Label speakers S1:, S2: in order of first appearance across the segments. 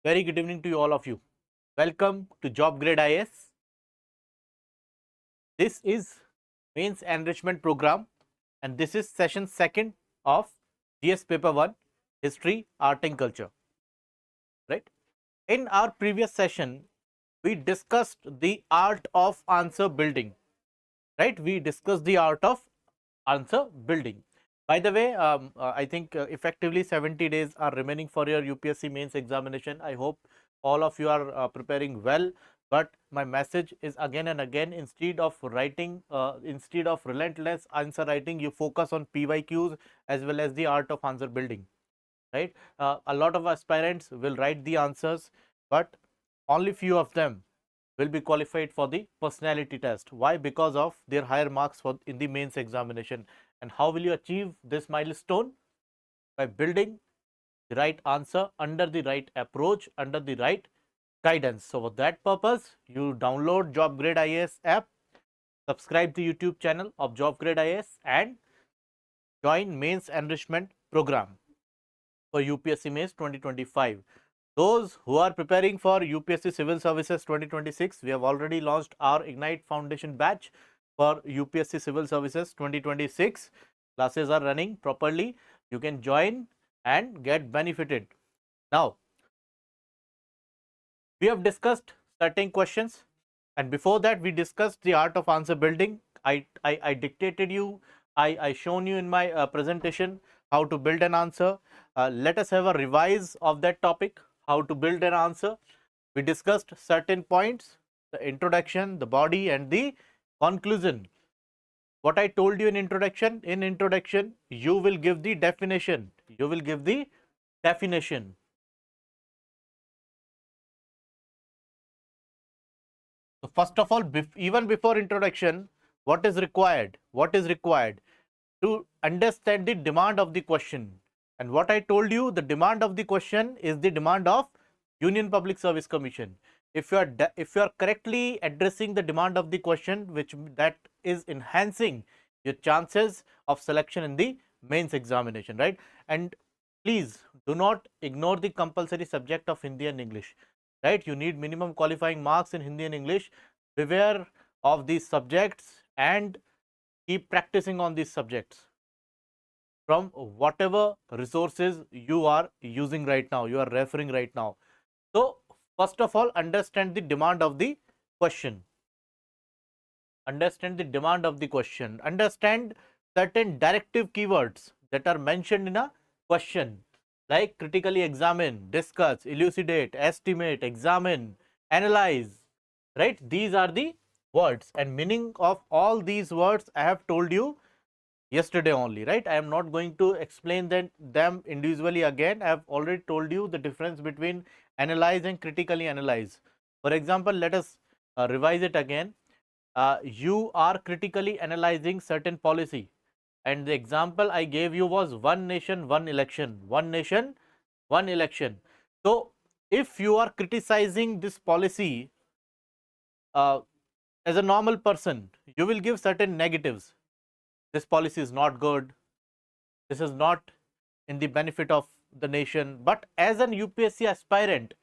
S1: Very good evening to all of you. Welcome to Job Grade IS. This is Mains Enrichment Programme and this is session 2nd of GS Paper 1 History, Art and Culture. Right? In our previous session, we discussed the art of answer building. Right? We discussed the art of answer building. By the way, I think effectively 70 days are remaining for your UPSC mains examination. I hope all of you are preparing well, but my message is again and again, instead of writing, instead of relentless answer writing, you focus on PYQs as well as the art of answer building, right? A lot of aspirants will write the answers, but only few of them will be qualified for the personality test. Why? Because of their higher marks for in the mains examination. And how will you achieve this milestone? By building the right answer under the right approach, under the right guidance. So for that purpose, you download Job Grade IAS app, subscribe to YouTube channel of Job Grade IAS and join Mains Enrichment Program for UPSC Mains 2025. Those who are preparing for UPSC Civil Services 2026, we have already launched our Ignite Foundation batch for UPSC Civil Services 2026. Classes are running properly. You can join and get benefited. Now, we have discussed certain questions, and before that we discussed the art of answer building. I dictated you, I shown you in my presentation how to build an answer. Let us have a revise of that topic, how to build an answer. We discussed certain points, the introduction, the body and the conclusion. What I told you in introduction, you will give the definition. So first of all, even before introduction, what is required? To understand the demand of the question. And what I told you, the demand of the question is the demand of Union Public Service Commission. If you are correctly addressing the demand of the question, that is enhancing your chances of selection in the mains examination, right? And please do not ignore the compulsory subject of Hindi and English, right? You need minimum qualifying marks in Hindi and English. Beware of these subjects and keep practicing on these subjects from whatever resources you are using right now, you are referring right now. So first of all, understand the demand of the question. Understand certain directive keywords that are mentioned in a question, like critically examine, discuss, elucidate, estimate, examine, analyze, right? These are the words, and meaning of all these words I have told you yesterday only, right? I am not going to explain them individually again. I have already told you the difference between analyze and critically analyze. For example, let us revise it again. You are critically analyzing certain policy, and the example I gave you was one nation, one election. One nation, one election. So if you are criticizing this policy as a normal person, you will give certain negatives. This policy is not good, this is not in the benefit of the nation. But as an UPSC aspirant,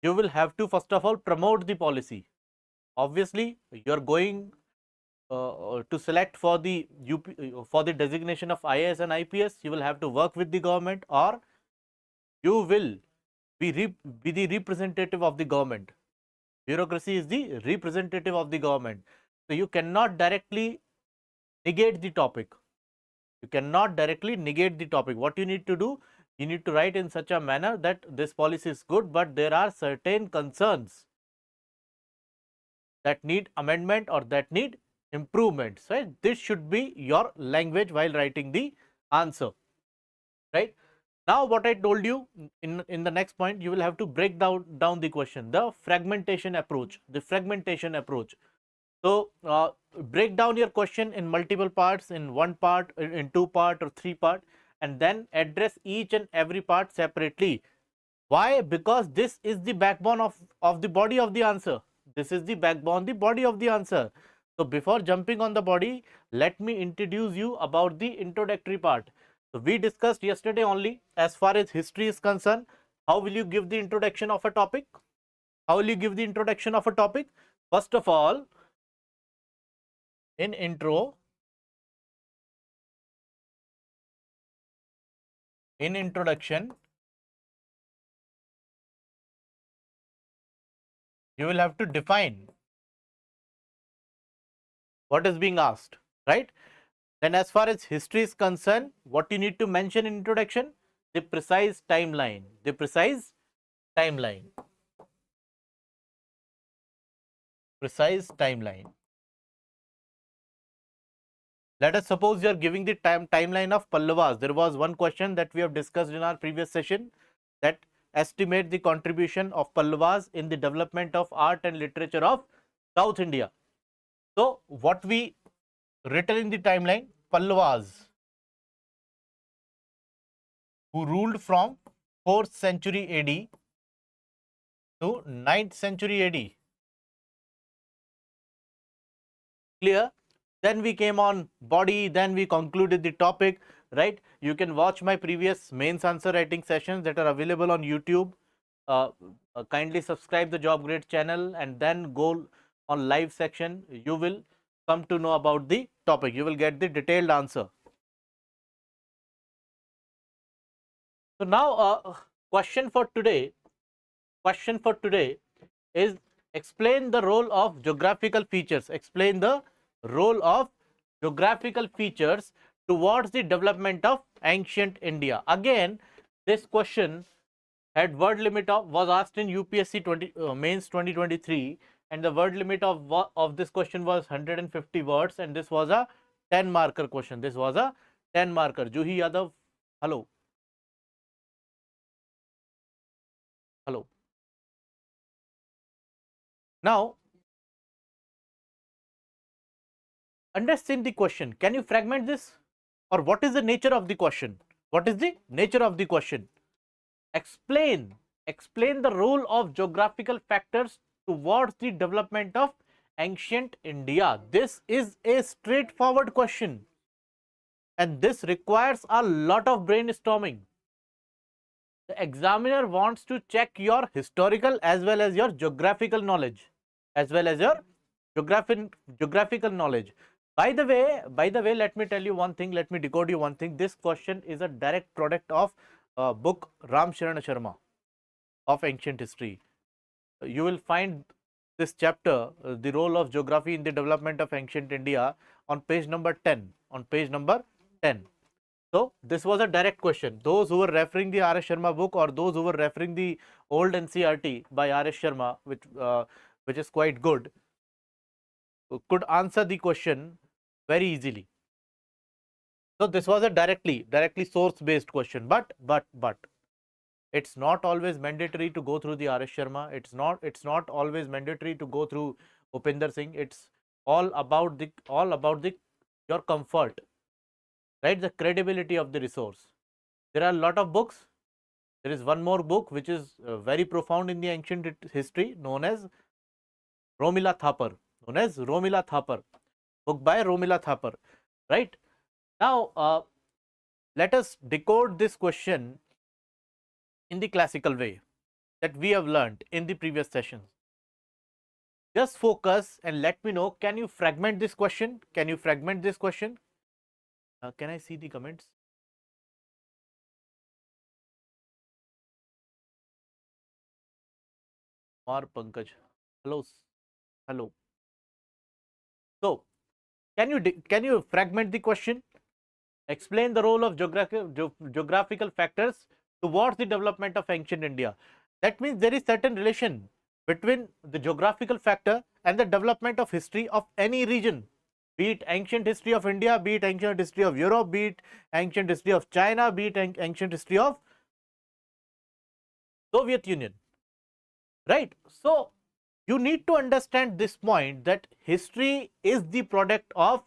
S1: you will have to first of all promote the policy. Obviously, you are going to select for the for the designation of IAS and IPS. You will have to work with the government, or you will be the representative of the government. Bureaucracy is the representative of the government. So you cannot directly negate the topic. What you need to do, you need to write in such a manner that this policy is good, but there are certain concerns that need amendment or that need improvements, right? This should be your language while writing the answer, right? Now what I told you in the next point, you will have to break down the question, the fragmentation approach. So break down your question in multiple parts, in one part, in two part or three part, and then address each and every part separately. Why? Because this is the backbone of the body of the answer. So before jumping on the body, let me introduce you about the introductory part. So we discussed yesterday only, as far as history is concerned, How will you give the introduction of a topic? How will you give the introduction of a topic? First of all, in introduction, you will have to define what is being asked, right? Then as far as history is concerned, what you need to mention in introduction? The precise timeline, the precise timeline, precise timeline. Let us suppose you are giving the timeline of Pallavas. There was one question that we have discussed in our previous session, that estimate the contribution of Pallavas in the development of art and literature of South India. So what we written in the timeline, Pallavas, who ruled from 4th century AD to 9th century AD. Clear? Then we came on body, then we concluded the topic, right? You can watch my previous mains answer writing sessions that are available on YouTube. Kindly subscribe the Job Grade channel and then go on live section. You will come to know about the topic. You will get the detailed answer. So now question for today is explain the role of geographical features. Explain the role of geographical features towards the development of ancient India. Again, this question had word limit of, was asked in UPSC Mains 2023, and the word limit of this question was 150 words, and this was a 10 marker question. This was a 10 marker. Juhi Yadav, hello. Hello. Now, understand the question. Can you fragment this? Or what is the nature of the question? What is the nature of the question? Explain the role of geographical factors towards the development of ancient India. This is a straightforward question, and this requires a lot of brainstorming. The examiner wants to check your historical as well as your geographical knowledge, geographical knowledge. By the way, let me tell you one thing, let me decode you one thing. This question is a direct product of book Ram Sharan Sharma of Ancient History. You will find this chapter, the role of geography in the development of ancient India, on page number 10. On page number 10. So this was a direct question. Those who were referring the R.S. Sharma book, or those who were referring the old NCERT by R.S. Sharma, which is quite good, could answer the question very easily. So this was a directly source based question, but it's not always mandatory to go through the R.S. Sharma. It's not always mandatory to go through Upinder Singh. It's all about your comfort, right? The credibility of the resource. There are a lot of books. There is one more book which is very profound in the ancient history, known as Romila Thapar. Book by Romila Thapar, right? Now, let us decode this question in the classical way that we have learned in the previous sessions. Just focus and let me know, can you fragment this question? Can you fragment this question? Can I see the comments? Mar Pankaj, hello. So, can you fragment the question? Explain the role of geographical factors towards the development of ancient India. That means there is certain relation between the geographical factor and the development of history of any region, be it ancient history of India, be it ancient history of Europe, be it ancient history of China, be it ancient history of Soviet Union, right? So you need to understand this point, that history is the product of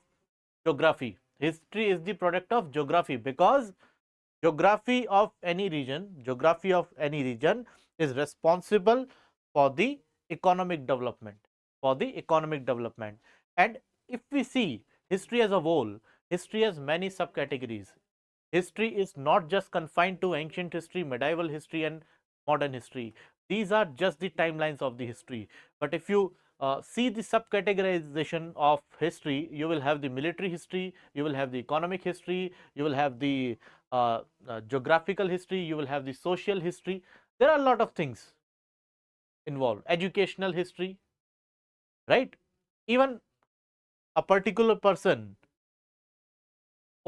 S1: geography. History is the product of geography, because geography of any region is responsible for the economic development, And if we see history as a whole, history has many subcategories. History is not just confined to ancient history, medieval history and modern history. These are just the timelines of the history. But if you see the subcategorization of history, you will have the military history, you will have the economic history, you will have the geographical history, you will have the social history. There are a lot of things involved. Educational history, right? Even a particular person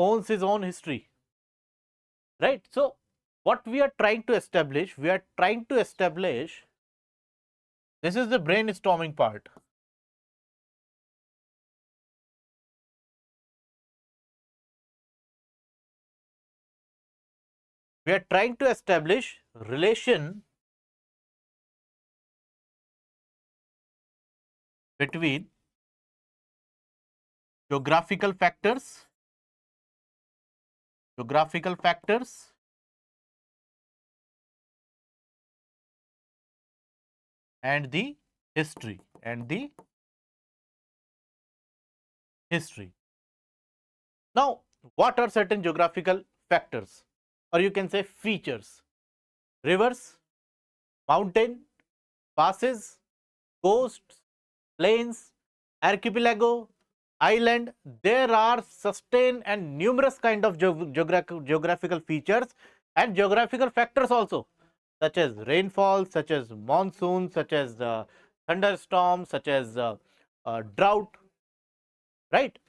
S1: owns his own history, right? So what we are trying to establish, this is the brainstorming part. We are trying to establish relation between geographical factors and the history Now, what are certain geographical factors, or you can say features? Rivers, mountain, passes, coasts, plains, archipelago, island. There are sustained and numerous kind of geographical features and geographical factors also, such as rainfall, such as monsoon, such as thunderstorm, such as drought, right?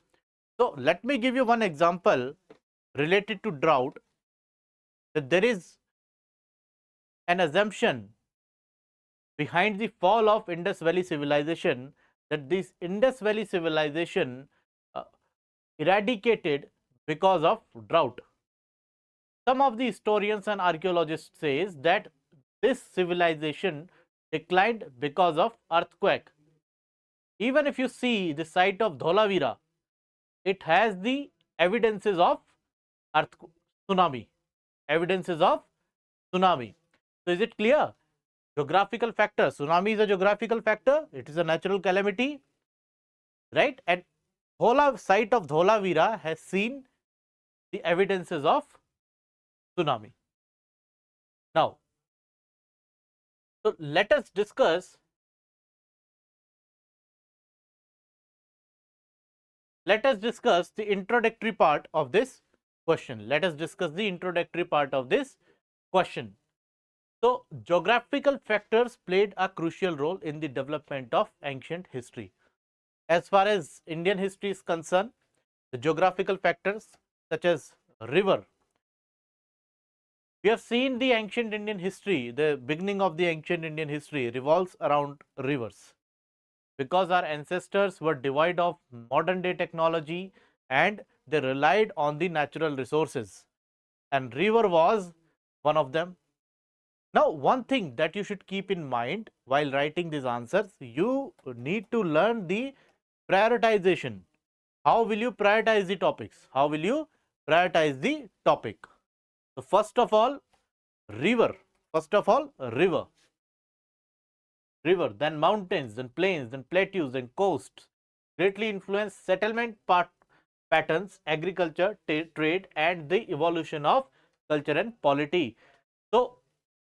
S1: So let me give you one example related to drought. That there is an assumption behind the fall of Indus Valley civilization, that this Indus Valley civilization uh, eradicated because of drought. Some of the historians and archaeologists says that this civilization declined because of earthquake. Even if you see the site of Dholavira, it has the evidences of tsunami. So is it clear? Geographical factor. Tsunami is a geographical factor. It is a natural calamity, right? And site of Dholavira has seen the evidences of tsunami. Now, so let us discuss the introductory part of this question. So, geographical factors played a crucial role in the development of ancient history. As far as Indian history is concerned, the geographical factors such as river. We have seen the ancient Indian history, the beginning of the ancient Indian history revolves around rivers, because our ancestors were devoid of modern day technology and they relied on the natural resources, and river was one of them. Now, one thing that you should keep in mind while writing these answers, you need to learn the prioritization. How will you prioritize the topics? So, first of all, river, then mountains, then plains, then plateaus, then coasts greatly influence settlement patterns, agriculture, trade, and the evolution of culture and polity. So,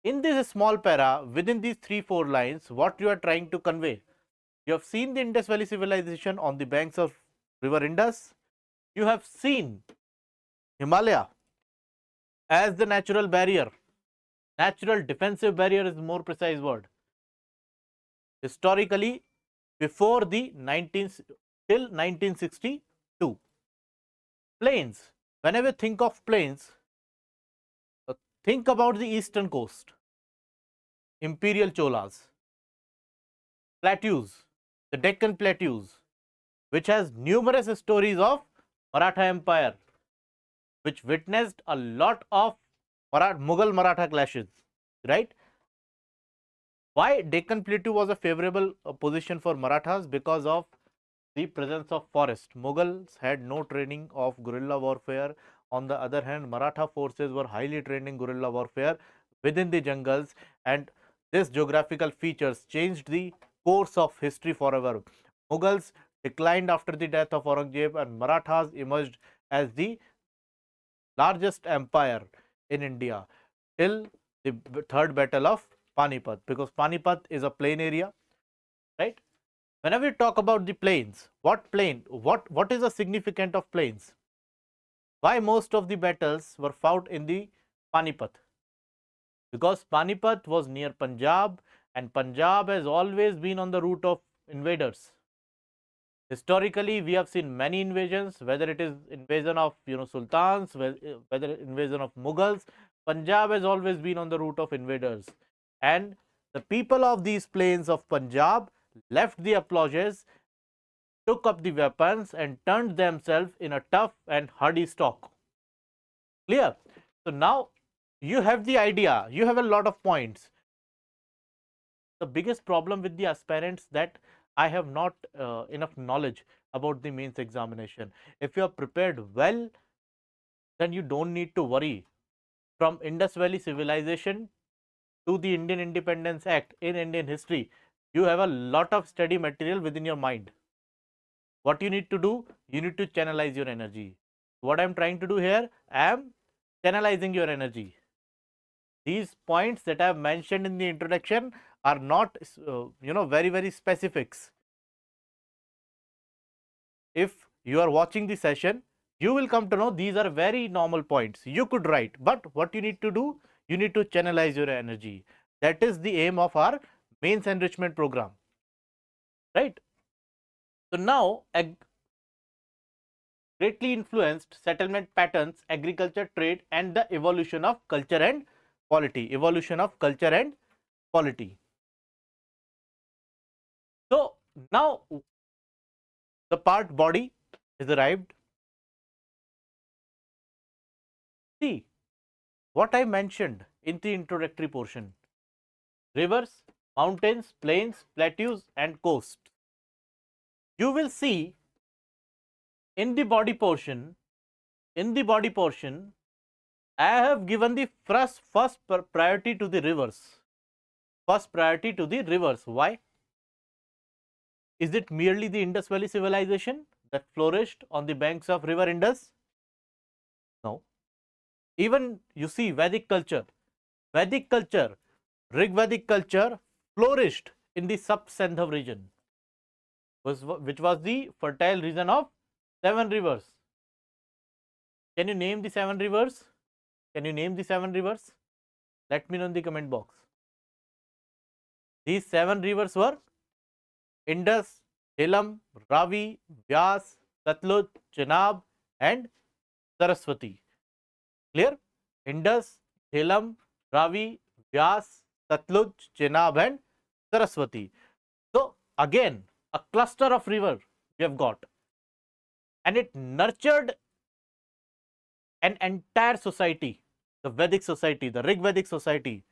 S1: in this small para, within these 3-4 lines, what you are trying to convey? You have seen the Indus Valley civilization on the banks of river Indus. You have seen Himalaya as the natural barrier. Natural defensive barrier is more precise word. Historically, before the 19th till 1962. Plains. Whenever you think of plains, think about the eastern coast, imperial Cholas. Plateaus, the Deccan Plateaus, which has numerous stories of Maratha Empire, which witnessed a lot of Mughal Maratha clashes, right? Why Deccan Plateau was a favorable position for Marathas? Because of the presence of forest. Mughals had no training of guerrilla warfare. On the other hand, Maratha forces were highly trained in guerrilla warfare within the jungles, and this geographical features changed the course of history forever. Mughals declined after the death of Aurangzeb, and Marathas emerged as the largest empire in India till the third battle of Panipat, because Panipat is a plain area, right? Whenever we talk about the plains, what is the significance of plains? Why most of the battles were fought in the Panipat? Because Panipat was near Punjab, and Punjab has always been on the route of invaders. Historically, we have seen many invasions, whether it is invasion of sultans, whether invasion of Mughals. Punjab has always been on the route of invaders, and the people of these plains of Punjab left the apologies, took up the weapons, and turned themselves in a tough and hardy stock. Clear? So now you have the idea, you have a lot of points. The biggest problem with the aspirants that I have not enough knowledge about the mains examination. If you are prepared well, then you don't need to worry. From Indus Valley civilization to the Indian Independence Act in Indian history, you have a lot of study material within your mind. What you need to do, you need to channelize your energy. What I am trying to do here, I am channelizing your energy. These points that I have mentioned in the introduction are not very specifics. If you are watching the session, you will come to know these are very normal points. You could write, but what you need to do, you need to channelize your energy. That is the aim of our mains enrichment program, right? So now, greatly influenced settlement patterns, agriculture, trade, and the evolution of culture and polity. Evolution of culture and polity. So now the part body is arrived. See what I mentioned in the introductory portion: rivers, mountains, plains, plateaus, and coasts. You will see in the body portion, I have given the first priority to the rivers. First priority to the rivers. Why? Is it merely the Indus Valley civilization that flourished on the banks of river Indus? No. Even you see Vedic culture, Rig Vedic culture flourished in the Sub-Sandhav region, which was the fertile region of 7 rivers. Can you name the 7 rivers? Can you name the 7 rivers? Let me know in the comment box. These 7 rivers were Indus, Jhelum, Ravi, Vyas, Satluj, Chenab, and Saraswati. Clear? Indus, Jhelum, Ravi, Vyas, Satluj, Chenab, and Saraswati. So again, a cluster of river we have got, and it nurtured an entire society, the Vedic society, the Rig Vedic society,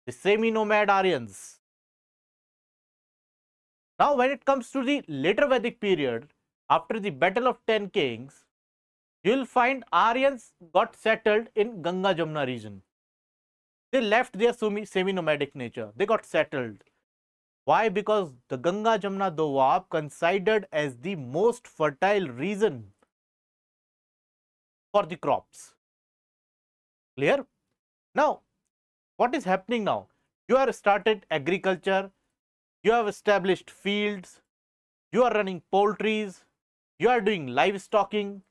S1: the semi-nomad Aryans. Now when it comes to the later Vedic period, after the battle of 10 kings, you will find Aryans got settled in Ganga Jamuna region. They left their semi-nomadic nature, they got settled. Why? Because the Ganga Jamuna Doab considered as the most fertile region for the crops. Clear? Now, what is happening now? You have started agriculture, you have established fields, you are running poultries, you are doing livestocking.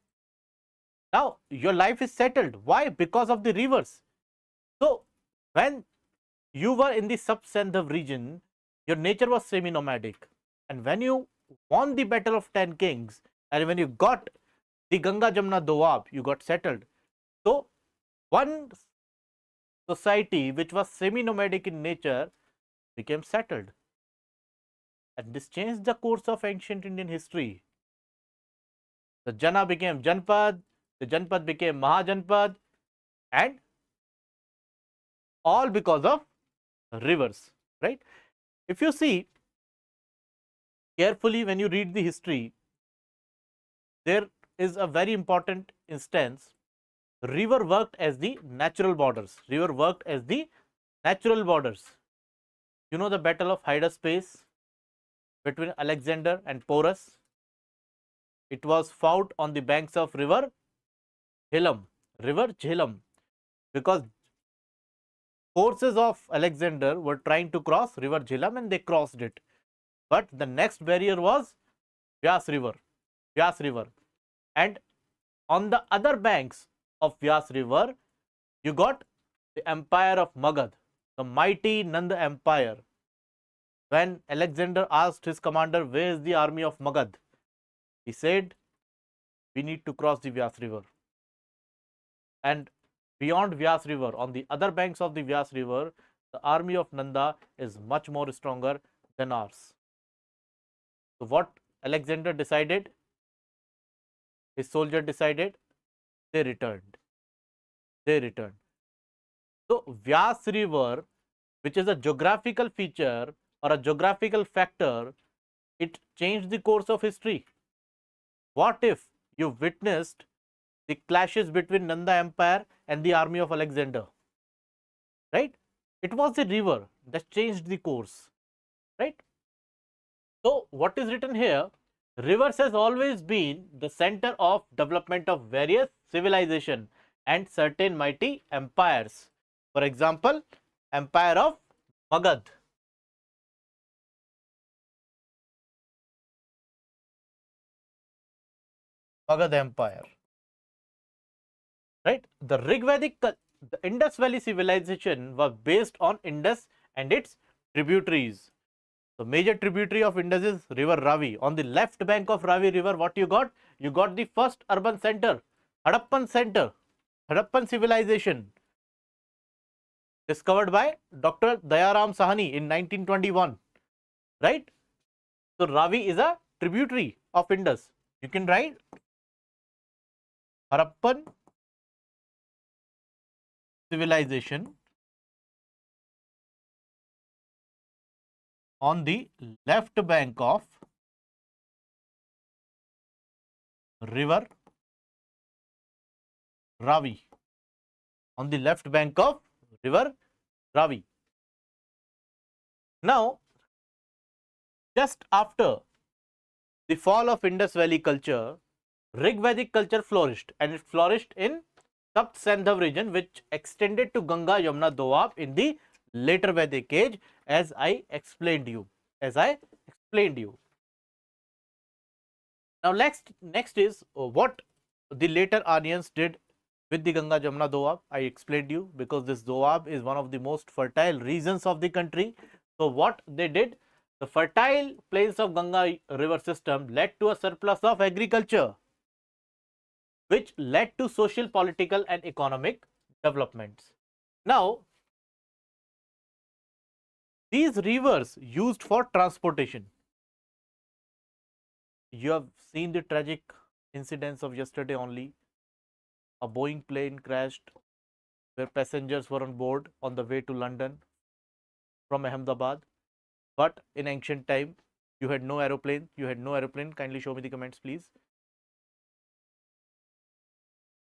S1: Now, your life is settled. Why? Because of the rivers. So, when you were in the Sub-Sandhav region, your nature was semi-nomadic. And when you won the battle of 10 kings, and when you got the Ganga Jamuna Doab, you got settled. So, one society which was semi-nomadic in nature became settled. And this changed the course of ancient Indian history. The Jana became Janpad, the Janpad became Mahajanpad, and all because of rivers, right? If you see carefully when you read the history, there is a very important instance. River worked as the natural borders. River worked as the natural borders. You know the battle of Hydaspes between Alexander and Porus. It was fought on the banks of river Jhelum, because forces of Alexander were trying to cross river Jhelum and they crossed it. But the next barrier was Vyas River. Vyas River. And on the other banks of Vyas River, you got the empire of Magad, the mighty Nanda Empire. When Alexander asked his commander, where is the army of Magad? He said, we need to cross the Vyas River. And beyond Vyas River, on the other banks of the Vyas River, the army of Nanda is much more stronger than ours. So what Alexander decided? His soldier decided, they returned. They returned. So Vyas River, which is a geographical feature or a geographical factor, it changed the course of history. What if you witnessed the clashes between Nanda Empire and the army of Alexander? Right? It was the river that changed the course. Right? So what is written here? Rivers has always been the center of development of various civilization and certain mighty empires. For example, empire of Magad. Magad Empire. Right? The Rigvedic, the Indus Valley civilization was based on Indus and its tributaries. The major tributary of Indus is river Ravi. On the left bank of Ravi river, what you got? You got the first urban center, Harappan center, Harappan civilization, discovered by Dr. Dayaram Sahani in 1921. Right? So Ravi is a tributary of Indus. You can write Harappan civilization on the left bank of river Ravi. On the left bank of river Ravi. Now, just after the fall of Indus Valley culture, Rigvedic culture flourished, and it flourished in Sapt Sandhav region, which extended to Ganga, Yamuna, Doab in the later Vedic age, as I explained you. Now next is what the later Aryans did with the Ganga, Jamuna, Doab. I explained you, because this Doab is one of the most fertile regions of the country. So what they did, the fertile plains of Ganga river system led to a surplus of agriculture, which led to social, political and economic developments. Now, these rivers used for transportation. You have seen the tragic incidents of yesterday only. A Boeing plane crashed where passengers were on board on the way to London from Ahmedabad. But in ancient time, you had no aeroplane. Kindly show me the comments, please.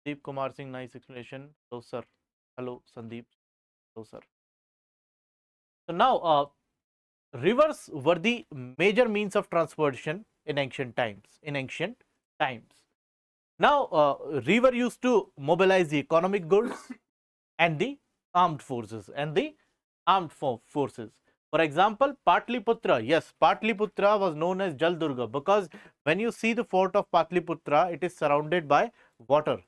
S1: Sandeep Kumar Singh, nice explanation. Hello, sir. Hello, Sandeep. Hello, sir. So now, rivers were the major means of transportation in ancient times. Now, river used to mobilize the economic goods and the armed forces For example, Patliputra. Yes, Patliputra was known as Jal Durga, because when you see the fort of Patliputra, it is surrounded by water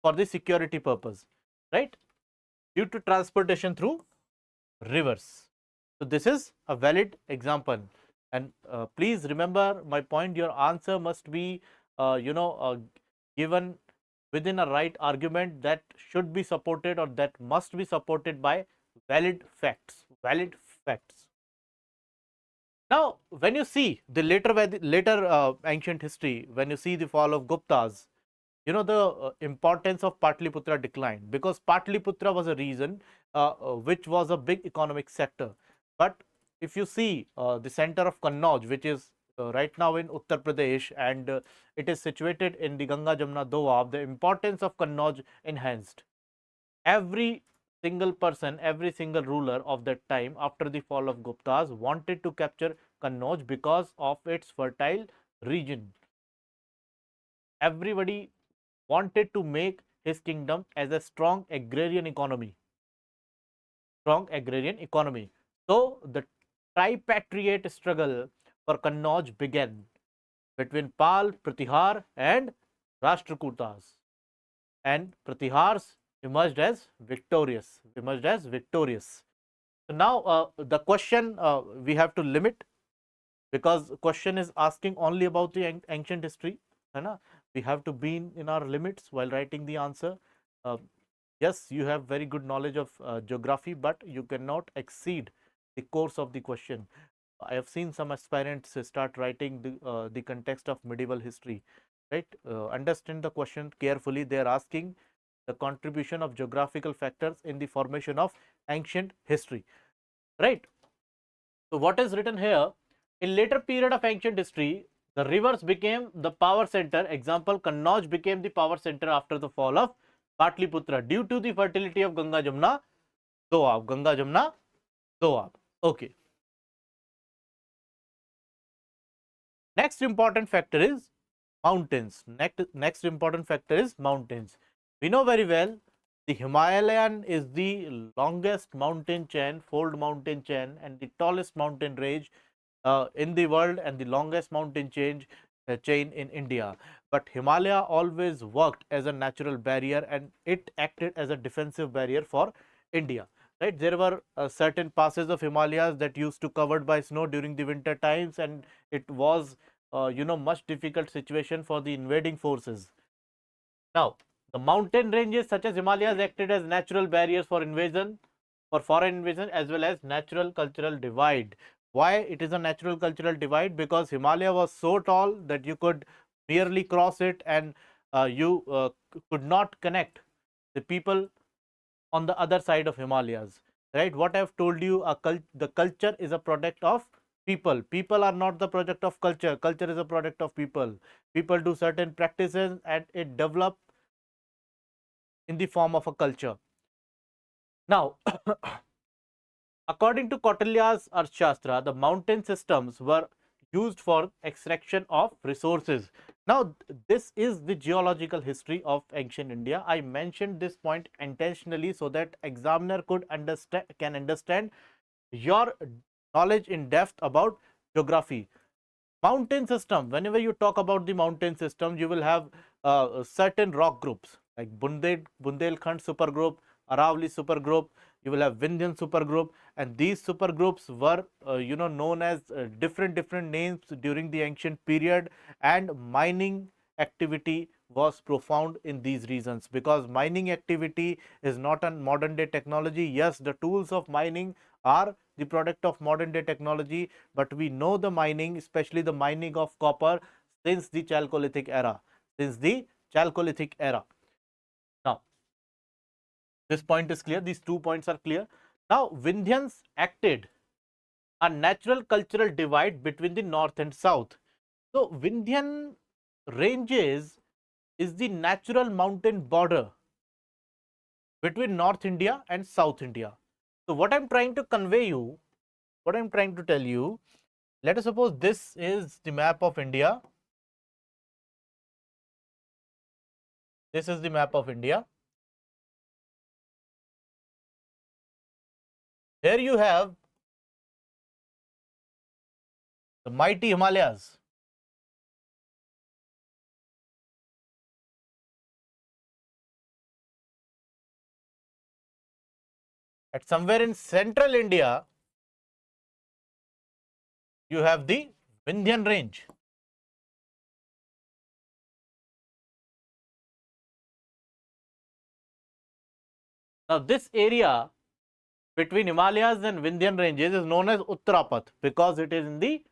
S1: for the security purpose, right? Due to transportation through rivers. So this is a valid example, and please remember my point. Your answer must be given within a right argument that should be supported, or that must be supported by valid facts. Now, when you see the later ancient history, when you see the fall of Guptas, you know the importance of Patliputra declined, because Patliputra was a region which was a big economic sector. But if you see the center of Kannauj, which is right now in Uttar Pradesh, and it is situated in the Ganga Jamuna Doab, the importance of Kannauj enhanced. Every single person, every single ruler of that time after the fall of Guptas wanted to capture Kannauj because of its fertile region. Everybody wanted to make his kingdom as a strong agrarian economy. strong agrarian economy. So the tripatriate struggle for Kannauj began between Pal, Pratihar and Rashtrakutas, and Pratihars emerged as victorious. So now the question we have to limit, because question is asking only about the ancient history, है ना? We have to be in our limits while writing the answer. Uh, yes, you have very good knowledge of geography, but you cannot exceed the course of the question. I have seen some aspirants start writing the context of medieval history, right? Understand the question carefully. They are asking the contribution of geographical factors in the formation of ancient history, right? So what is written here? In later period of ancient history, the rivers became the power center. Example, Kannauj became the power center after the fall of Patliputra due to the fertility of Ganga Jamna Doab. Ganga Jamna Doab. Okay. Next important factor is mountains. Next important factor is mountains. We know very well the Himalayan is the longest mountain chain, fold mountain chain, and the tallest mountain range in the world, and the longest mountain chain in India. But Himalaya always worked as a natural barrier, and it acted as a defensive barrier for India. Right, there were certain passes of Himalayas that used to covered by snow during the winter times, and it was much difficult situation for the invading forces. Now the mountain ranges such as Himalayas acted as natural barriers for invasion, for foreign invasion, as well as natural cultural divide. Why it is a natural cultural divide? Because Himalaya was so tall that you could merely cross it, and you could not connect the people on the other side of Himalayas, right? What I have told you, the culture is a product of people. People are not the product of culture. Culture is a product of people. People do certain practices and it develops in the form of a culture. Now, according to Kautilya's Arthashastra, the mountain systems were used for extraction of resources. Now, this is the geological history of ancient India. I mentioned this point intentionally so that examiner can understand your knowledge in depth about geography. Mountain system, whenever you talk about the mountain system, you will have certain rock groups like Bundelkhand supergroup, Aravali supergroup, you will have Vindhyan supergroup, and these supergroups were known as different names during the ancient period, and mining activity was profound in these regions, because mining activity is not a modern day technology. Yes, the tools of mining are the product of modern day technology, but we know the mining, especially the mining of copper, since the Chalcolithic era. Now this point is clear, these 2 points are clear. Now Vindhyans acted a natural cultural divide between the north and south. So Vindhyan ranges is the natural mountain border between North India and South India. So what I am trying to convey you, what I am trying to tell you, let us suppose this is the map of India. This is the map of India. Here you have the mighty Himalayas. At somewhere in central India, you have the Vindhyan range. Now this area between Himalayas and Vindhyan ranges is known as Uttarapath, because it is in the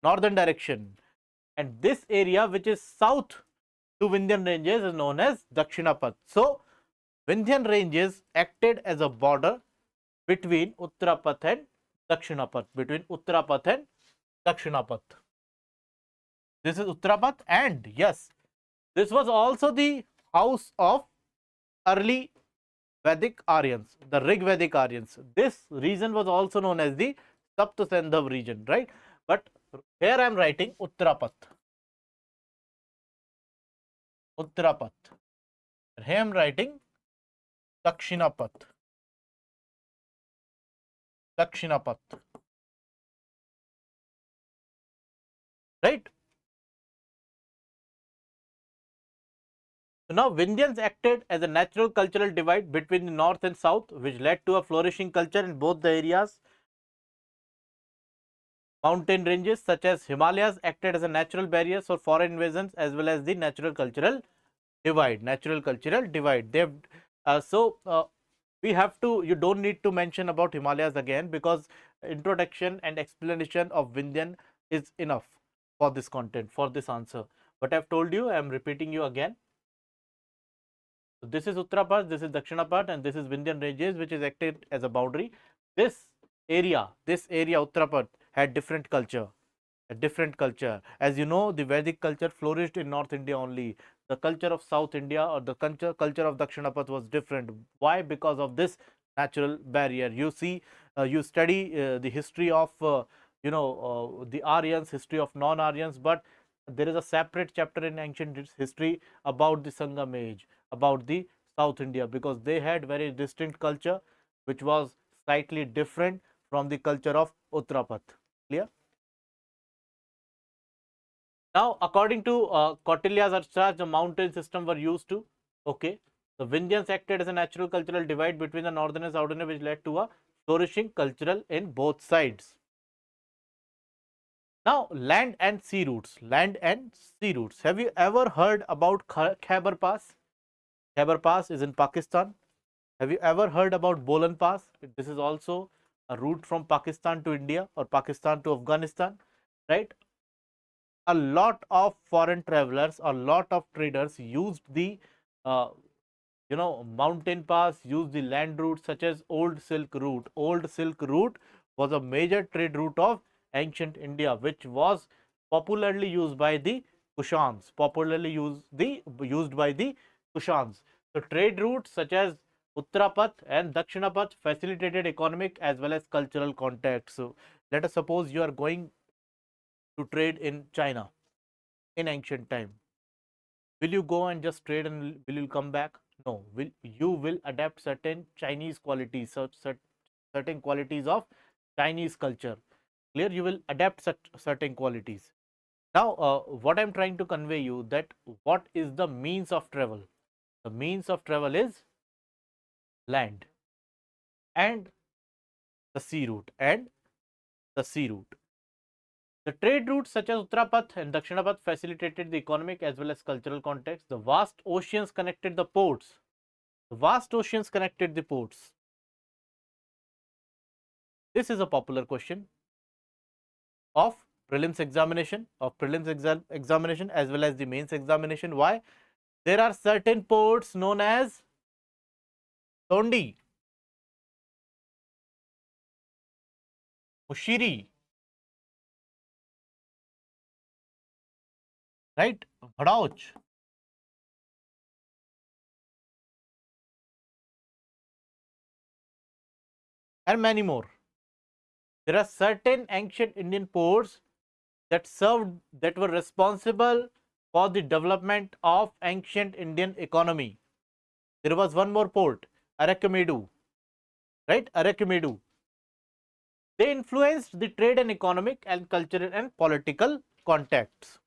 S1: northern direction, and this area which is south to Vindhyan ranges is known as Dakshinapath. So Vindhyan ranges acted as a border between Uttarapath and Dakshinapath, This is Uttarapath, and yes, this was also the house of early Vedic Aryans, the Rig Vedic Aryans. This region was also known as the Saptasandhav region, right? But here I am writing Uttarapath. Here I am writing Dakshinapath. Dakshinapat. Right? So now Vindhyans acted as a natural cultural divide between the north and south, which led to a flourishing culture in both the areas. Mountain ranges such as Himalayas acted as a natural barriers for foreign invasions as well as the natural cultural divide. Natural cultural divide. They've we have to. You don't need to mention about Himalayas again because introduction and explanation of Vindhyan is enough for this content, for this answer. But I've told you, I'm repeating you again. So this is Uttarapat, this is Dakshinapat, and this is Vindhyan ranges, which is acted as a boundary. This area Uttarapat had different culture, a different culture. As you know, the Vedic culture flourished in North India only. The culture of South India or the culture of Dakshinapat was different. Why? Because of this natural barrier. You see, you study the history of the Aryans, history of non-Aryans, but there is a separate chapter in ancient history about the Sangam age, about the South India, because they had very distinct culture which was slightly different from the culture of Uttarapat. Clear? Now, according to Kautilya's Arthashastra, the mountain system were used to. Okay, the Vindhyans acted as a natural cultural divide between the northern and southern, which led to a flourishing cultural in both sides. Now, land and sea routes. Land and sea routes. Have you ever heard about Khyber Pass? Khyber Pass is in Pakistan. Have you ever heard about Bolan Pass? This is also a route from Pakistan to India or Pakistan to Afghanistan, right? A lot of foreign travelers, a lot of traders used the uh, mountain pass, used the land route such as Old Silk Route. Old Silk Route was a major trade route of ancient India, which was popularly used by the Kushans. Used by the Kushans. So trade routes such as Uttarapat and Dakshinapat facilitated economic as well as cultural contacts. So let us suppose you are going to trade in China in ancient time. Will you go and just trade and will you come back? No, you will adapt certain Chinese qualities, certain qualities of Chinese culture. Clear? You will adapt certain qualities. Now, what I'm trying to convey you that what is the means of travel? The means of travel is land and the sea route The trade routes such as Uttarapath and Dakshinapath facilitated the economic as well as cultural context. The vast oceans connected the ports. The vast oceans connected the ports. This is a popular question of examination as well as the mains examination. Why? There are certain ports known as Tondi, Mushiri, right? Bhadauch, and many more. There are certain ancient Indian ports that were responsible for the development of ancient Indian economy. There was one more port, Arakamedu, right? Arakamedu. They influenced the trade and economic and cultural and political contexts.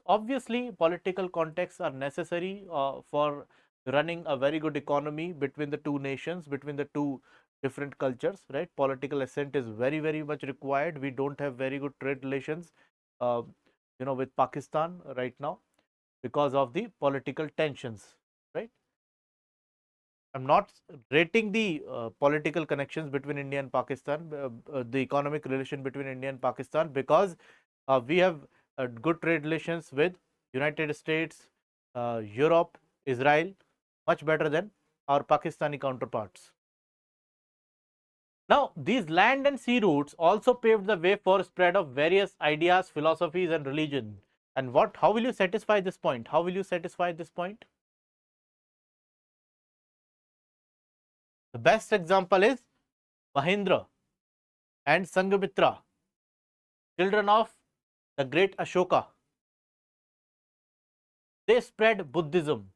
S1: Obviously, political contexts are necessary for running a very good economy between the two nations, between the two different cultures, right? Political assent is very much required. We don't have very good trade relations, uh, with Pakistan right now because of the political tensions, right? I'm not rating the political connections between India and Pakistan, the economic relation between India and Pakistan, because we have good trade relations with United States, Europe, Israel, much better than our Pakistani counterparts. Now, these land and sea routes also paved the way for spread of various ideas, philosophies, and religion. And how will you satisfy this point? How will you satisfy this point? The best example is Mahindra and Sanghamitra, children of the great Ashoka. They spread Buddhism.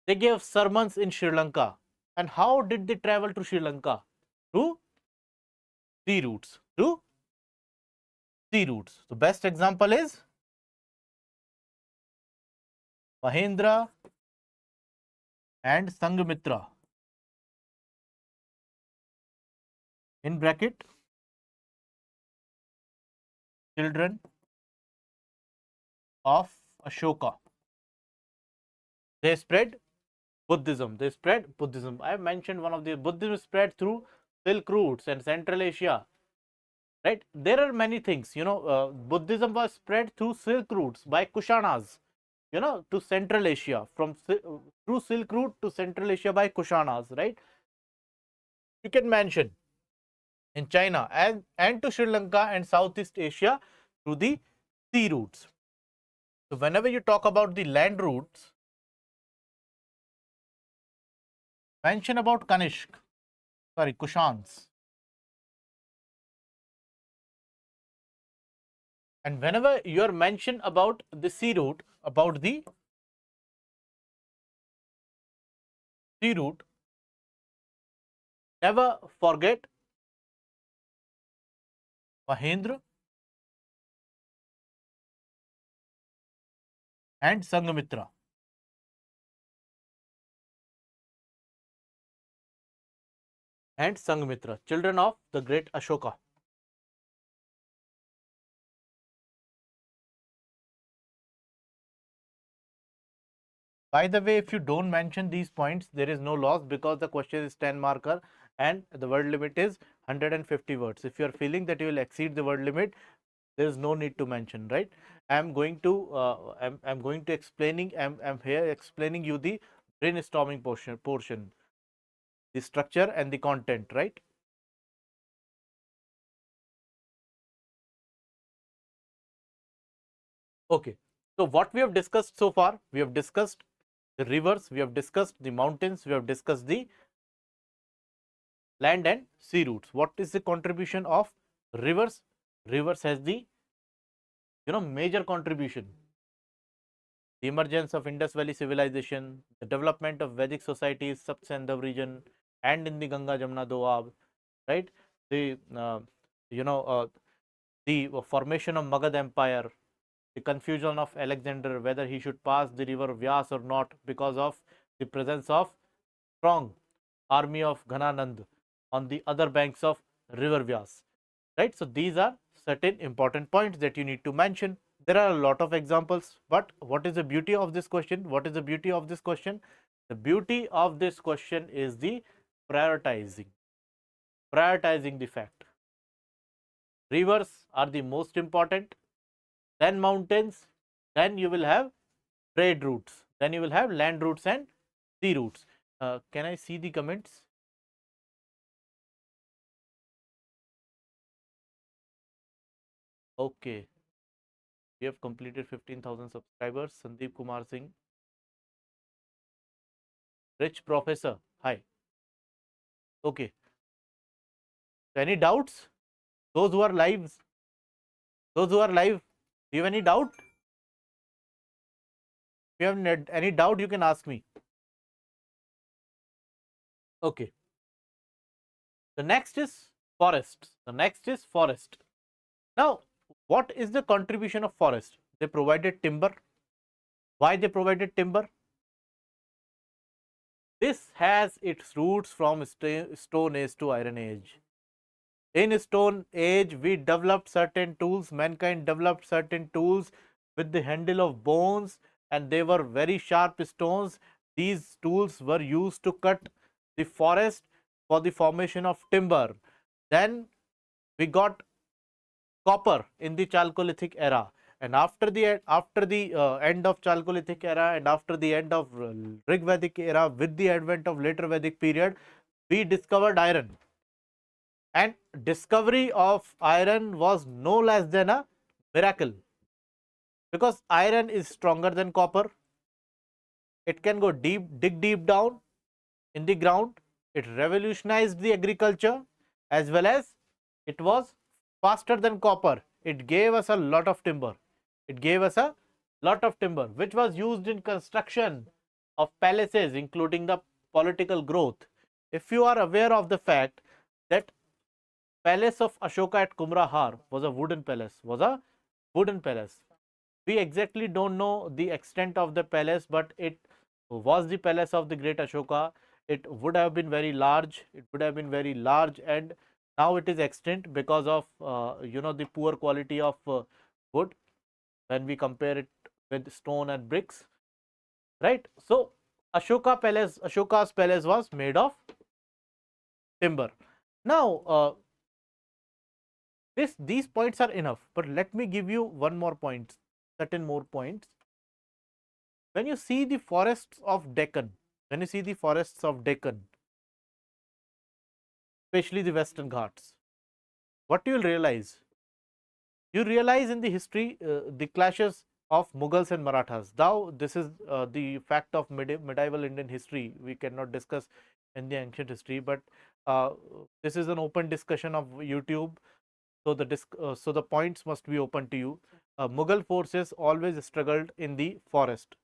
S1: They gave sermons in Sri Lanka. And how did they travel to Sri Lanka? sea routes, through sea routes. The best example is Mahendra and Sanghamitra, in bracket, children of Ashoka. They spread Buddhism. They spread Buddhism. I have mentioned one of the Buddhism spread through Silk routes and Central Asia. Right? There are many things. Buddhism was spread through Silk routes by Kushanas. To Central Asia, through Silk route to Central Asia by Kushanas. Right? You can mention in China and to Sri Lanka and Southeast Asia through the sea routes. So whenever you talk about the land routes, mention about Kushans. And whenever you are mentioned about the sea route, never forget Mahendra and Sanghamitra. Children of the great Ashoka. By the way, if you don't mention these points, there is no loss because the question is 10 marker and the word limit is 150 words. If you are feeling that you will exceed the word limit, there is no need to mention, right? I'm going to explaining you the brainstorming portion, the structure and the content, right? Okay. So what we have discussed so far, we have discussed the rivers, we have discussed the mountains, we have discussed the land and sea routes. What is the contribution of rivers? Rivers has the major contribution. The emergence of Indus Valley civilization, the development of Vedic societies, sub-Sindhu region, and in the Ganga Jamuna Doab, right? The the formation of Magad Empire, the confusion of Alexander whether he should pass the river Vyas or not because of the presence of strong army of Ghananand on the other banks of river Vyas, right? So these are certain important points that you need to mention. There are a lot of examples, but what is the beauty of this question? What is the beauty of this question? The beauty of this question is the prioritizing the fact. Rivers are the most important, then mountains, then you will have trade routes, then you will have land routes and sea routes. Can I see the comments? Okay, we have completed 15,000 subscribers. Sandeep Kumar Singh, Rich Professor, hi. Okay, so any doubts? Those who are live, do you have any doubt? If you have any doubt, you can ask me. Okay. The next is forests. Now, what is the contribution of forest? They provided timber. Why they provided timber? This has its roots from Stone Age to Iron Age. In Stone Age, we developed certain tools, mankind developed certain tools with the handle of bones, and they were very sharp stones. These tools were used to cut the forest for the formation of timber. Then we got copper in the Chalcolithic era, and after the end of Chalcolithic era and after the end of Rig Vedic era, with the advent of later Vedic period, we discovered iron. And discovery of iron was no less than a miracle, because iron is stronger than copper. It can go dig deep down in the ground. It revolutionized the agriculture, as well as it was faster than copper. It gave us a lot of timber. Which was used in construction of palaces, including the political growth. If you are aware of the fact that palace of Ashoka at Kumrahar was a wooden palace, We exactly don't know the extent of the palace, but it was the palace of the great Ashoka. It would have been very large. And now it is extinct because of the poor quality of wood when we compare it with stone and bricks, right? So Ashoka's palace was made of timber. Now these points are enough, but let me give you certain more points. When you see the forests of Deccan, especially the Western Ghats, what you will realize? You realize in the history the clashes of Mughals and Marathas. Now, this is the fact of medieval Indian history. We cannot discuss in the ancient history, but this is an open discussion of YouTube. So the points must be open to you. Mughal forces always struggled in the forest,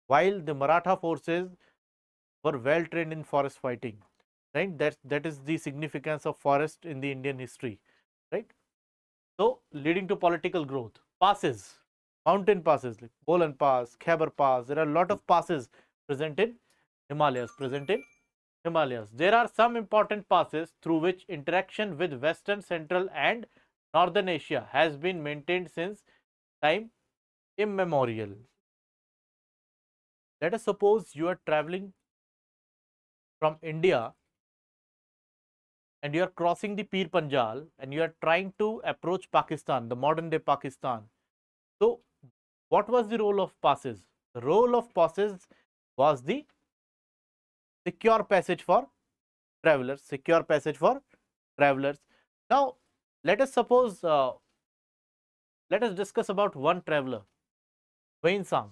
S1: while the Maratha forces were well trained in forest fighting. Right? That is the significance of forest in the Indian history. Right? So, leading to political growth. Passes, mountain passes like Bolan Pass, Khyber Pass. There are a lot of passes present in Himalayas. There are some important passes through which interaction with Western, Central, and Northern Asia has been maintained since time immemorial. Let us suppose you are traveling from India and you are crossing the Pir Panjal and you are trying to approach Pakistan, the modern day Pakistan. So, what was the role of passes? The role of passes was the secure passage for travelers. Now, let us suppose, let us discuss about one traveler, Wainsang.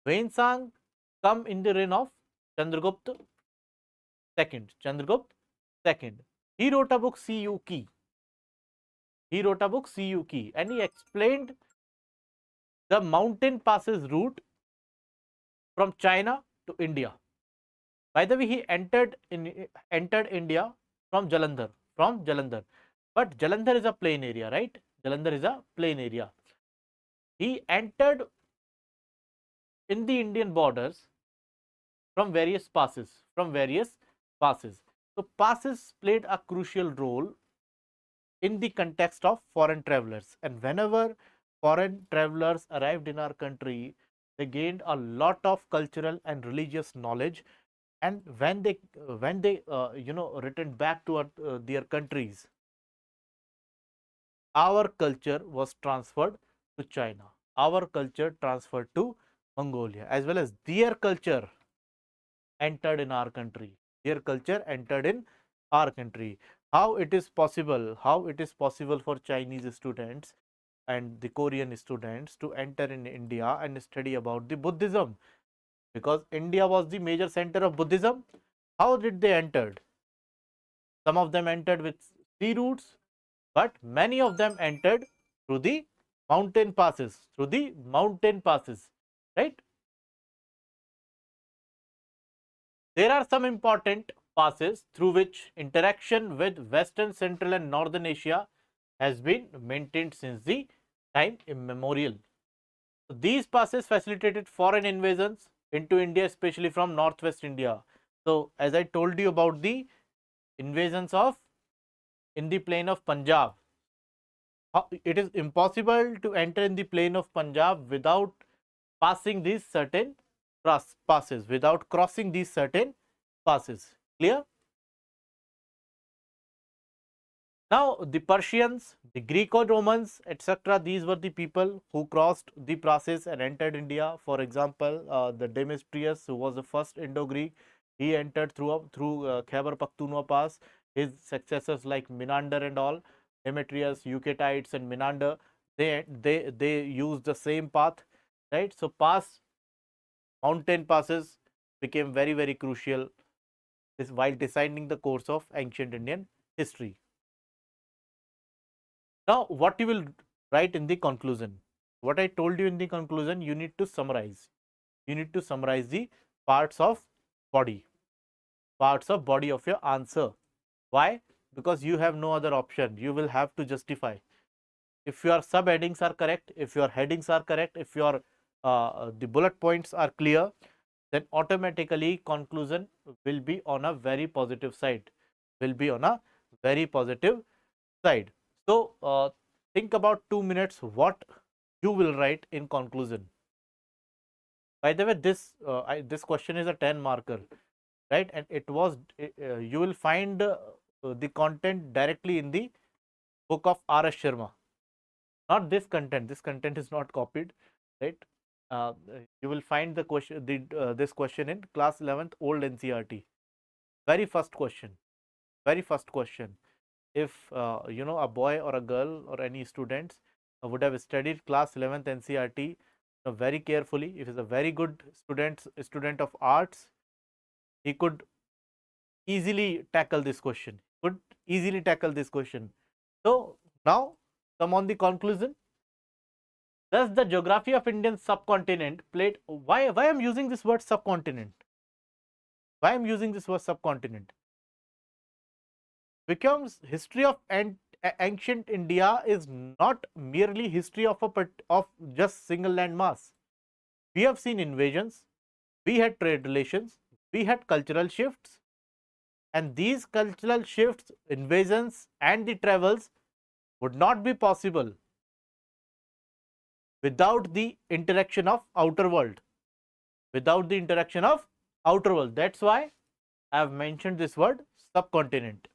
S1: Wainsang come in the reign of Chandragupta II. He wrote a book Cuk. And he explained the mountain passes route from China to India. By the way, he entered India from Jalandhar. But Jalandhar is a plain area, right? He entered in the Indian borders from various passes. So passes played a crucial role in the context of foreign travelers, and whenever foreign travelers arrived in our country, they gained a lot of cultural and religious knowledge, and when they returned back to their countries, our culture was transferred to China, our culture transferred to Mongolia, as well as their culture entered in our country. How it is possible for Chinese students and the Korean students to enter in India and study about the Buddhism? Because India was the major center of Buddhism. How did they entered? Some of them entered with sea routes, but many of them entered through the mountain passes, right? There are some important passes through which interaction with Western, Central, and Northern Asia has been maintained since the time immemorial. So these passes facilitated foreign invasions into India, especially from northwest India. So, as I told you about the invasions of in the plain of Punjab, it is impossible to enter in the plain of Punjab without passing these certain passes, without crossing these certain passes. Clear? Now, the Persians, the Greco-Romans, etc., these were the people who crossed the passes and entered India. For example, the Demetrius, who was the first Indo-Greek, he entered through Khyber Pakhtunkhwa Pass. His successors like Menander and all, Demetrius, Eucratides, and Menander, they used the same path, right? So, mountain passes became very, very crucial while deciding the course of ancient Indian history. Now, what you will write in the conclusion? What I told you in the conclusion, you need to summarize. The parts of body of your answer. Why? because you have no other option. You will have to justify. If your subheadings are correct, if your headings are correct, if your the bullet points are clear, then automatically conclusion will be on a very positive side, will be on a very positive side. So think about 2 minutes what you will write in conclusion. By the way, this question is a 10 marker, right? And it was you will find the content directly in the book of R.S. Sharma. Not this content. This content is not copied, right? Uh, you will find the question, this question in class 11th old NCERT. Very first question. Very first question. If you know, a boy or a girl or any students would have studied class 11th NCERT very carefully, if is a very good student of arts, he could easily tackle this question. Could easily tackle this question. So now come on the conclusion. Thus, the geography of Indian subcontinent played. Why I am using this word subcontinent? Why I am using this word subcontinent? Becomes history of ancient India is not merely history of just single land mass. We have seen invasions, we had trade relations, we had cultural shifts, and these cultural shifts, invasions, and the travels would not be possible without the interaction of outer world. Without the interaction of outer world. That's why I have mentioned this word subcontinent.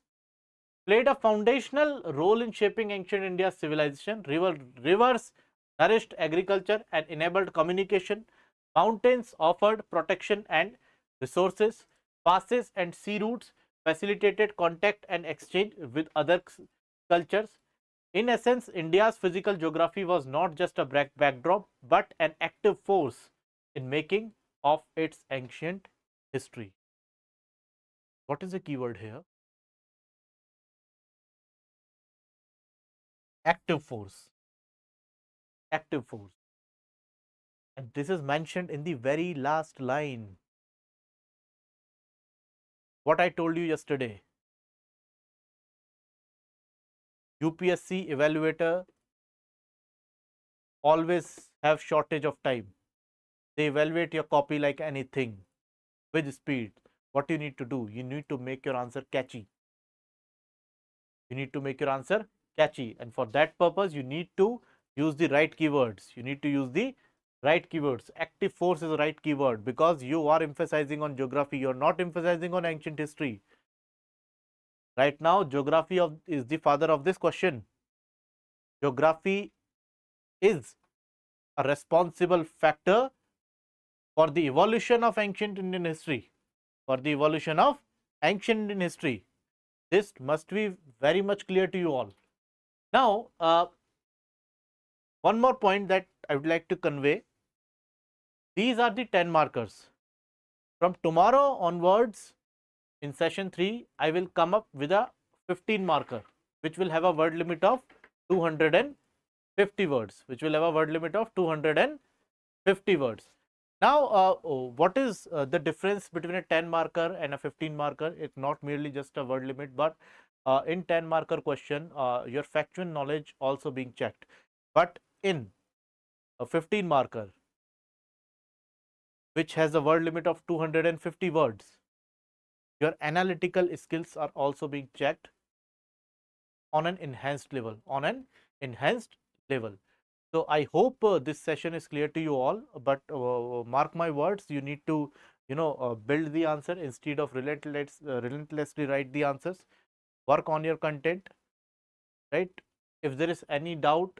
S1: Played a foundational role in shaping ancient India's civilization. Rivers nourished agriculture and enabled communication. Mountains offered protection and resources. Passes and sea routes facilitated contact and exchange with other cultures. In essence, India's physical geography was not just a backdrop but an active force in making of its ancient history. What is the keyword here? Active force. Active force. And this is mentioned in the very last line. What I told you yesterday. UPSC evaluator always have shortage of time. They evaluate your copy like anything with speed. What you need to do? You need to make your answer catchy. You need to make your answer catchy, and for that purpose you need to use the right keywords. You need to use the right keywords. Active force is the right keyword because you are emphasizing on geography. You are not emphasizing on ancient history. Right now, geography is the father of this question. Geography is a responsible factor for the evolution of ancient Indian history. For the evolution of ancient Indian history. This must be very much clear to you all. Now, one more point that I would like to convey. These are the 10 markers. From tomorrow onwards, in session 3, I will come up with a 15 marker, which will have a word limit of 250 words, which will have a word limit of 250 words. Now, what is the difference between a 10 marker and a 15 marker? It's not merely just a word limit, but in 10 marker question, your factual knowledge also being checked. But in a 15 marker, which has a word limit of 250 words, your analytical skills are also being checked on an enhanced level, So I hope this session is clear to you all, but mark my words, you need to, build the answer instead of relentlessly write the answers. Work on your content, right? If there is any doubt,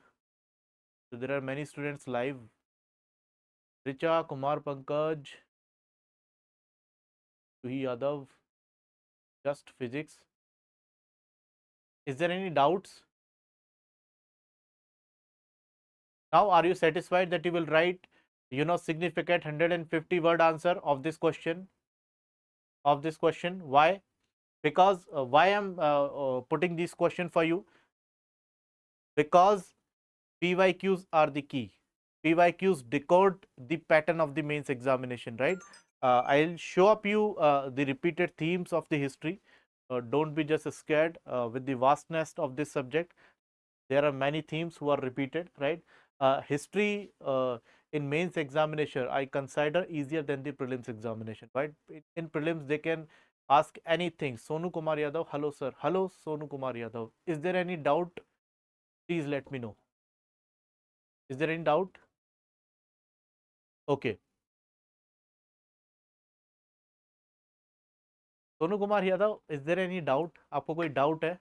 S1: so there are many students live. Richa, Kumar, Pankaj, Tuhi Yadav, just physics. Is there any doubts? Now, are you satisfied that you will write, significant 150 word answer of this question? Why? Because why I'm putting this question for you? Because PYQs are the key. PYQs decode the pattern of the mains examination, right? I'll show up you the repeated themes of the history. don't be just scared with the vastness of this subject. There are many themes who are repeated, right? History in mains examination, I consider easier than the prelims examination, right? In prelims, they can ask anything. Sonu Kumar Yadav, hello sir. Hello, Sonu Kumar Yadav. Is there any doubt? Please let me know. Is there any doubt? Okay. Sonu Kumar Yadav, is there any doubt? आपको कोई doubt है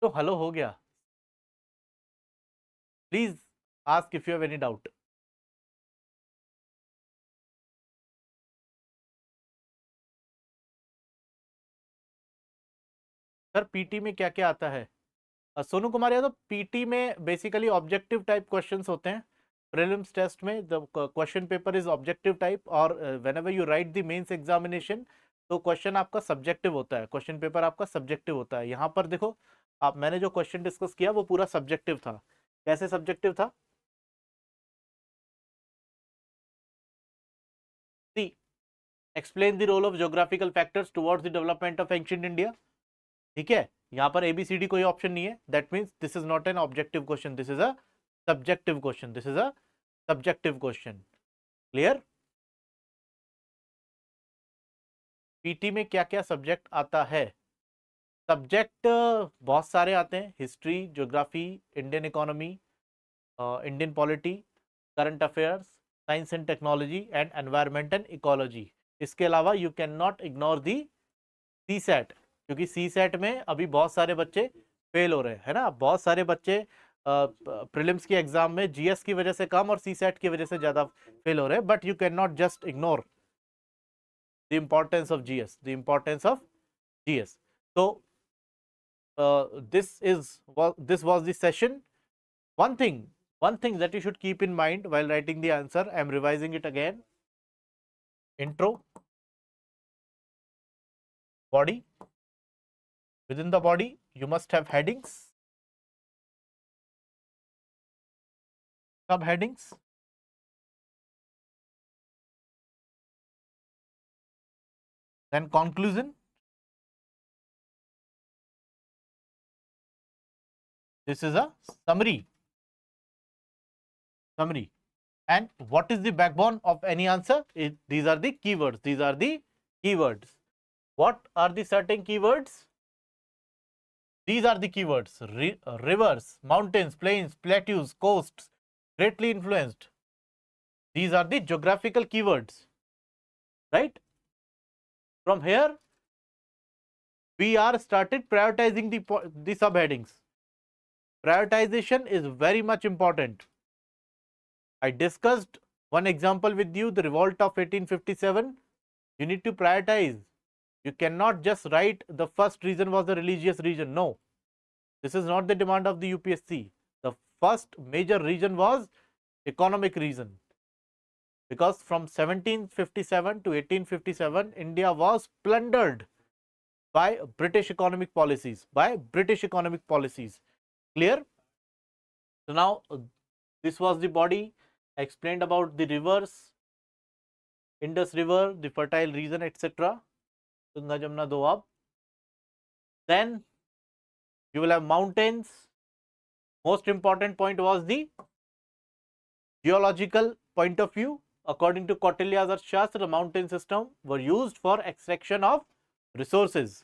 S1: तो hello हो गया. Please ask if you have any doubt. Sir PT में क्या क्या आता है? सोनू कुमार यादव, पीटी में बेसिकली ऑब्जेक्टिव टाइप क्वेश्चंस होते हैं. प्रीलिम्स टेस्ट में the question paper is objective type, और whenever you write the mains examination तो क्वेश्चन आपका सब्जेक्टिव होता है, क्वेश्चन पेपर आपका सब्जेक्टिव होता है. यहाँ पर देखो आप, मैंने जो क्वेश्चन डिस्कस किया वो पूरा सब्जेक्टिव था. कैसे सब्जेक्टिव था? C, explain the role of geographical factors towards the development of ancient India. ठीक है, यहाँ पर एबीसीडी कोई ऑप्शन नहीं है. That means this is not an objective question, this is a subjective question. This is a subjective question. Clear? PT में क्या क्या सब्जेक्ट आता है? सब्जेक्ट बहुत सारे आते हैं. History, geography, Indian economy, Indian polity, current affairs, science and technology and environment and ecology. इसके अलावा you can not ignore the CSAT, क्योंकि सी सेट में अभी बहुत सारे बच्चे फेल हो रहे हैं, है ना. बहुत सारे बच्चे प्रीलिम्स की एग्जाम में जीएस की वजह से कम और सी सेट की वजह से ज्यादा फेल हो रहे हैं. But you can not just ignore the importance of GS, the importance of GS. तो this was the session. One thing that you should keep in mind while writing the answer, I am revising it again. Intro, body. Within the body you must have headings, subheadings, then conclusion. This is a summary. And what is the backbone of any answer? These are the keywords. These are the keywords. What are the certain keywords? These are the keywords: rivers, mountains, plains, plateaus, coasts, greatly influenced. These are the geographical keywords, right? From here we are started prioritizing the subheadings. Prioritization is very much important. I discussed one example with you, the revolt of 1857. You need to prioritize. You cannot just write the first reason was the religious reason. No, this is not the demand of the UPSC. The first major reason was economic reason, because from 1757 to 1857 India was plundered by British economic policies, Clear? So now this was the body. I explained about the rivers, Indus River, the fertile region, etc. Ganga, Jamna, Doab. Then you will have mountains. Most important point was the geological point of view. According to Kautilya's Arthashastra, the mountain system were used for extraction of resources.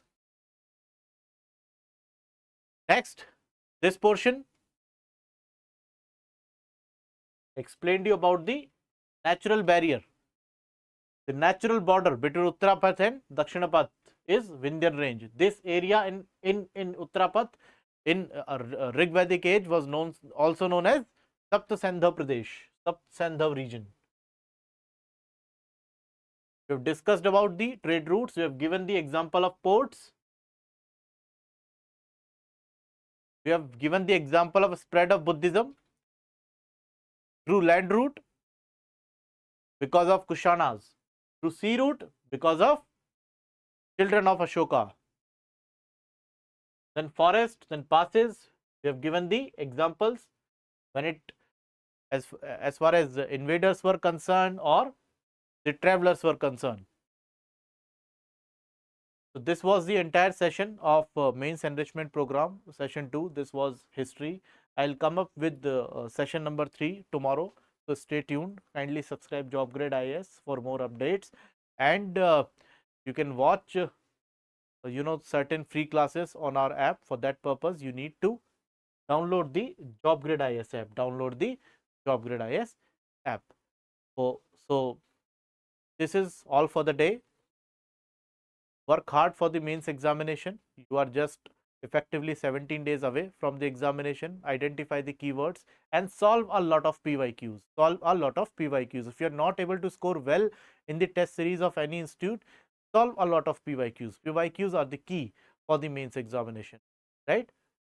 S1: Next, this portion explained you about the natural barrier. The natural border between Uttarapath and Dakshinapath is Vindhyan range. This area in Uttarapath in Rigvedic age was also known as Saptasandha Pradesh, Saptasandha region. We have discussed about the trade routes. We have given the example of ports. We have given the example of spread of Buddhism through land route because of Kushanas, through sea route because of children of Ashoka. Then forest, then passes. We have given the examples when it as far as invaders were concerned or the travelers were concerned. So this was the entire session of Mains Enrichment Program, session 2. This was history. I'll come up with session number 3 tomorrow. So stay tuned. Kindly subscribe JobGrade IAS for more updates, and you can watch certain free classes on our app. For that purpose, you need to download the JobGrade IAS app. Download the JobGrade IAS app. So this is all for the day. Work hard for the mains examination. You are just effectively 17 days away from the examination. Identify the keywords and solve a lot of PYQs. Solve a lot of PYQs. If you are not able to score well in the test series of any institute, solve a lot of PYQs. PYQs are the key for the mains examination, right?